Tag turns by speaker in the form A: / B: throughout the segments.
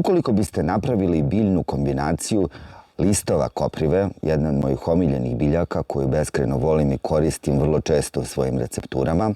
A: Ukoliko biste napravili biljnu kombinaciju listova koprive, jedna od mojih omiljenih biljaka koju beskrajno volim i koristim vrlo često u svojim recepturama,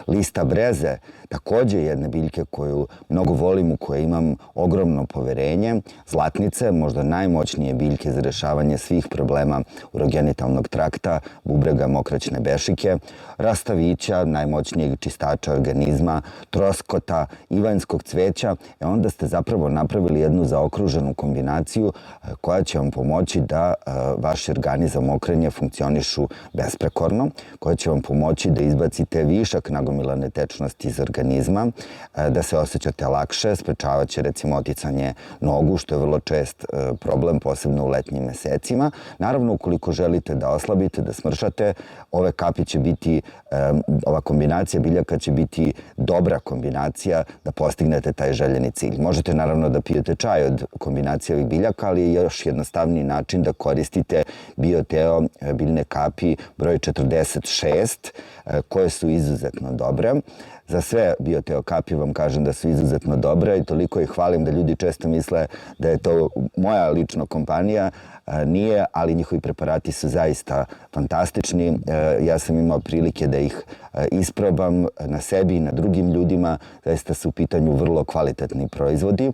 A: lista breze, takođe jedne biljke koju mnogo volim, u kojoj imam ogromno poverenje, zlatnice, možda najmoćnije biljke za rešavanje svih problema urogenitalnog trakta, bubrega, mokraćne bešike, rastavića, najmoćnijeg čistača organizma, troskota, ivanjskog cveća, onda ste zapravo napravili jednu zaokruženu kombinaciju koja će vam pomoći da vaš organizam okrenja funkcionišu besprekorno, koja će vam pomoći da izbacite višak nagomilane tečnosti iz organizma, da se osjećate lakše, sprečavat će recimo oticanje nogu, što je vrlo čest problem, posebno u letnjim mesecima. Naravno, ukoliko želite da oslabite, da smršate, ove kapi će biti, ova kombinacija biljaka će biti dobra kombinacija da postignete taj željeni cilj. Možete naravno da pijete čaj od kombinacije ovih biljaka, ali je još jednostavniji način da koristite Bioteo biljne kapi broj 46, koje su izuzetno dobre. Za sve Bioteo kapi vam kažem da su izuzetno dobre i toliko ih hvalim da ljudi često misle da je to moja lična kompanija. Nije, ali njihovi preparati su zaista fantastični. Ja sam imao prilike da ih isprobam na sebi i na drugim ljudima. Zaista su u pitanju vrlo kvalitetni proizvodi.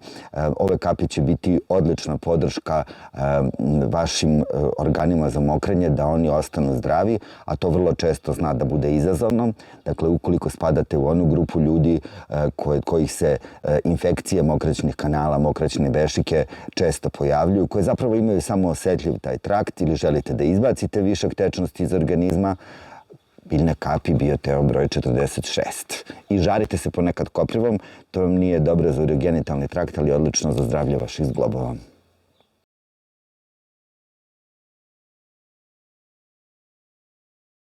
A: Ove kapi će biti odlična podrška vašim organima za mokrenje, da oni ostanu zdravi, a to vrlo često zna da bude izazovno. Dakle, ukoliko spadate u onu grupu ljudi kojih se infekcije mokraćnih kanala, mokraćne bešike često pojavljuju, koje zapravo imaju samo osetljiv taj trakt ili želite da izbacite višak tečnosti iz organizma, biljne kapi Bioteo broj 46. I žarite se ponekad koprivom, to vam nije dobro za urogenitalni trakt, ali odlično za zdravlje vaših zglobova.